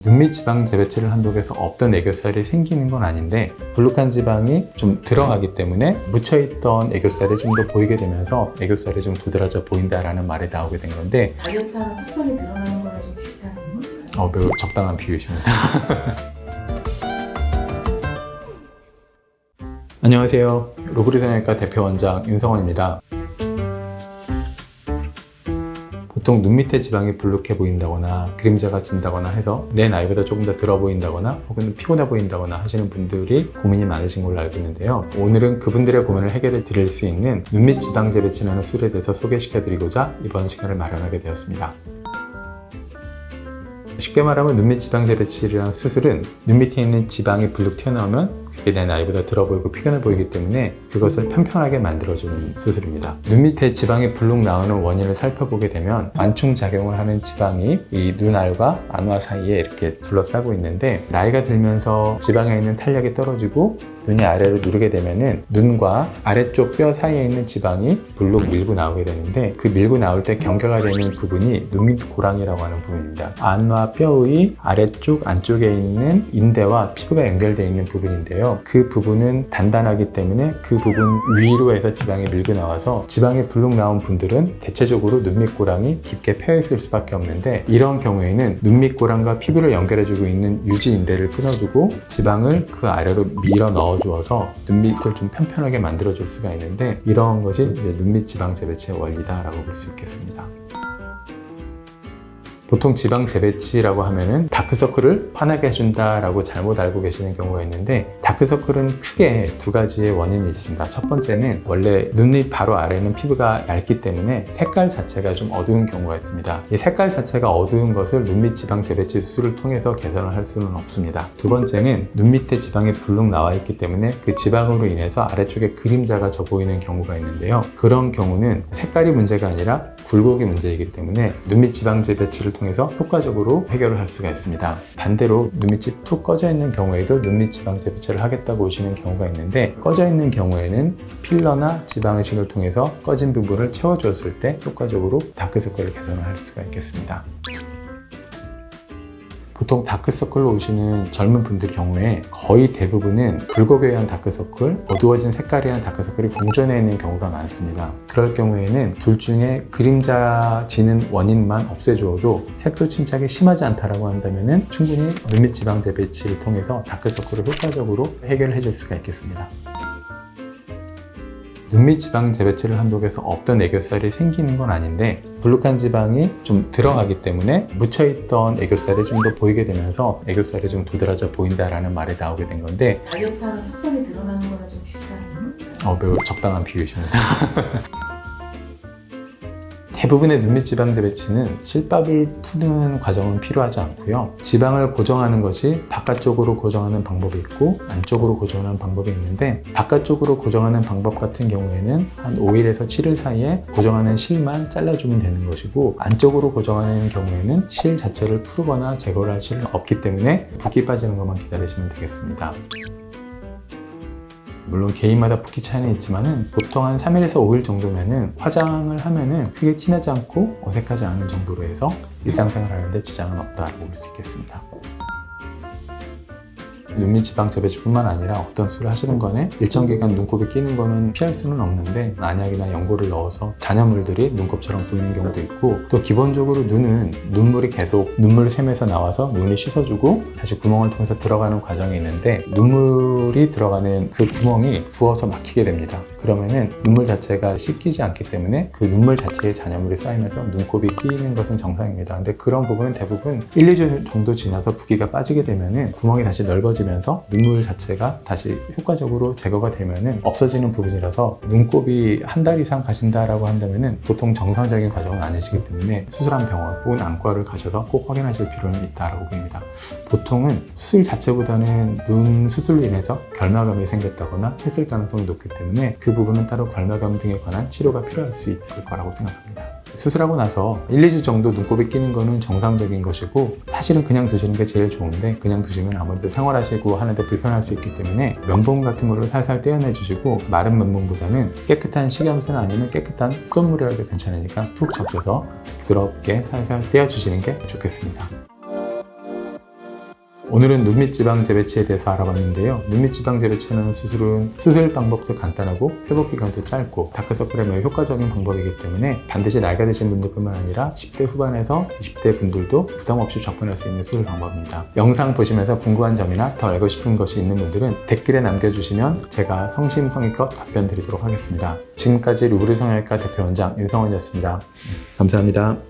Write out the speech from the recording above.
눈밑 지방 재배치를 한다고 해서 없던 애교살이 생기는 건 아닌데 불룩한 지방이 좀 들어가기 때문에 묻혀있던 애교살이 좀 더 보이게 되면서 애교살이 좀 도드라져 보인다라는 말이 나오게 된 건데, 다이어트하면 턱살이 드러나는 거랑 좀 비슷한 건가요? 매우 적당한 비유이십니다. 안녕하세요. 로브리 성형외과 대표 원장 윤성원입니다. 보통 눈 밑에 지방이 불룩해 보인다거나 그림자가 진다거나 해서 내 나이보다 조금 더 들어 보인다거나 혹은 피곤해 보인다거나 하시는 분들이 고민이 많으신 걸로 알고 있는데요. 오늘은 그분들의 고민을 해결해 드릴 수 있는 눈밑 지방 재배치라는 수술에 대해서 소개시켜 드리고자 이번 시간을 마련하게 되었습니다. 쉽게 말하면 눈밑 지방 재배치라는 수술은 눈 밑에 있는 지방이 불룩 튀어나오면 그게 내 나이보다 들어 보이고 피곤해 보이기 때문에 그것을 편편하게 만들어주는 수술입니다. 눈 밑에 지방이 불룩 나오는 원인을 살펴보게 되면 완충작용을 하는 지방이 이 눈알과 안화 사이에 이렇게 둘러싸고 있는데, 나이가 들면서 지방에 있는 탄력이 떨어지고 눈이 아래로 누르게 되면은 눈과 아래쪽 뼈 사이에 있는 지방이 불룩 밀고 나오게 되는데, 그 밀고 나올 때 경계가 되는 부분이 눈밑 고랑이라고 하는 부분입니다. 안과 뼈의 아래쪽 안쪽에 있는 인대와 피부가 연결되어 있는 부분인데요. 그 부분은 단단하기 때문에 그 부분 위로 해서 지방이 밀고 나와서 지방이 불룩 나온 분들은 대체적으로 눈밑 고랑이 깊게 패여 있을 수밖에 없는데, 이런 경우에는 눈밑 고랑과 피부를 연결해주고 있는 유지 인대를 끊어주고 지방을 그 아래로 밀어 넣어주어서 눈밑을 좀 편편하게 만들어줄 수가 있는데, 이런 것이 이제 눈밑 지방 재배치의 원리다라고 볼 수 있겠습니다. 보통 지방 재배치라고 하면은 다크서클을 환하게 해준다라고 잘못 알고 계시는 경우가 있는데, 다크서클은 크게 두 가지의 원인이 있습니다. 첫 번째는 원래 눈밑 바로 아래는 피부가 얇기 때문에 색깔 자체가 좀 어두운 경우가 있습니다. 이 색깔 자체가 어두운 것을 눈밑 지방 재배치 수술을 통해서 개선을 할 수는 없습니다. 두 번째는 눈 밑에 지방이 불룩 나와 있기 때문에 그 지방으로 인해서 아래쪽에 그림자가 져 보이는 경우가 있는데요. 그런 경우는 색깔이 문제가 아니라 굴곡이 문제이기 때문에 눈밑 지방 재배치를 통해서 효과적으로 해결을 할 수가 있습니다. 반대로 눈밑이 푹 꺼져 있는 경우에도 눈밑 지방 재배치를 하겠다고 오시는 경우가 있는데, 꺼져 있는 경우에는 필러나 지방의식을 통해서 꺼진 부분을 채워주었을 때 효과적으로 다크서클을 개선을 할 수가 있겠습니다. 보통 다크서클로 오시는 젊은 분들 경우에 거의 대부분은 굴곡에 의한 다크서클, 어두워진 색깔에 의한 다크서클이 공존해 있는 경우가 많습니다. 그럴 경우에는 둘 중에 그림자 지는 원인만 없애주어도 색소 침착이 심하지 않다라고 한다면 충분히 눈밑 지방 재배치를 통해서 다크서클을 효과적으로 해결을 해줄 수가 있겠습니다. 눈밑 지방 재배치를 한다고 해서 없던 애교살이 생기는 건 아닌데, 불룩한 지방이 좀 들어가기 때문에 묻혀있던 애교살이 좀 더 보이게 되면서 애교살이 좀 도드라져 보인다라는 말이 나오게 된 건데, 다이어트하면 턱살이 드러나는 거랑 좀 비슷한 건가요? 매우 적당한 비유이십니다. 대부분의 눈밑 지방 재배치는 실밥을 푸는 과정은 필요하지 않고요. 지방을 고정하는 것이 바깥쪽으로 고정하는 방법이 있고 안쪽으로 고정하는 방법이 있는데, 바깥쪽으로 고정하는 방법 같은 경우에는 한 5일에서 7일 사이에 고정하는 실만 잘라주면 되는 것이고, 안쪽으로 고정하는 경우에는 실 자체를 풀거나 제거를 할 실은 없기 때문에 붓기 빠지는 것만 기다리시면 되겠습니다. 물론 개인마다 붓기 차이는 있지만 보통 한 3일에서 5일 정도면은 화장을 하면은 크게 티나지 않고 어색하지 않은 정도로 해서 일상생활 하는데 지장은 없다고 볼 수 있겠습니다. 눈밑 지방 재배치뿐만 아니라 어떤 수술을 하시는 거에 일정 기간 눈곱이 끼는 거는 피할 수는 없는데, 안약이나 연고를 넣어서 잔여물들이 눈곱처럼 보이는 경우도 있고, 또 기본적으로 눈은 눈물이 계속 눈물 샘에서 나와서 눈을 씻어주고 다시 구멍을 통해서 들어가는 과정이 있는데, 눈물이 들어가는 그 구멍이 부어서 막히게 됩니다. 그러면은 눈물 자체가 씻기지 않기 때문에 그 눈물 자체에 잔여물이 쌓이면서 눈곱이 끼는 것은 정상입니다. 근데 그런 부분은 대부분 1, 2주 정도 지나서 붓기가 빠지게 되면은 구멍이 다시 넓어지면서 눈물 자체가 다시 효과적으로 제거가 되면은 없어지는 부분이라서, 눈곱이 한 달 이상 가신다라고 한다면은 보통 정상적인 과정은 아니시기 때문에 수술한 병원 혹은 안과를 가셔서 꼭 확인하실 필요는 있다고 보입니다. 보통은 수술 자체보다는 눈 수술로 인해서 결막암이 생겼다거나 했을 가능성이 높기 때문에 그 부분은 따로 결막암 등에 관한 치료가 필요할 수 있을 거라고 생각합니다. 수술하고 나서 1, 2주 정도 눈곱이 끼는 거는 정상적인 것이고, 사실은 그냥 두시는 게 제일 좋은데, 그냥 두시면 아무래도 생활하시고 하는데 불편할 수 있기 때문에 면봉 같은 걸로 살살 떼어내 주시고, 마른 면봉보다는 깨끗한 식염수나 아니면 깨끗한 수돗물이라도 괜찮으니까 푹 적셔서 부드럽게 살살 떼어 주시는 게 좋겠습니다. 오늘은 눈밑 지방 재배치에 대해서 알아봤는데요. 눈밑 지방 재배치하는 수술은 수술 방법도 간단하고 회복 기간도 짧고 다크서클에 매우 효과적인 방법이기 때문에 반드시 나이가 드신 분들뿐만 아니라 10대 후반에서 20대 분들도 부담 없이 접근할 수 있는 수술 방법입니다. 영상 보시면서 궁금한 점이나 더 알고 싶은 것이 있는 분들은 댓글에 남겨주시면 제가 성심성의껏 답변 드리도록 하겠습니다. 지금까지 루브르 성형외과 대표원장 윤성원이었습니다. 감사합니다.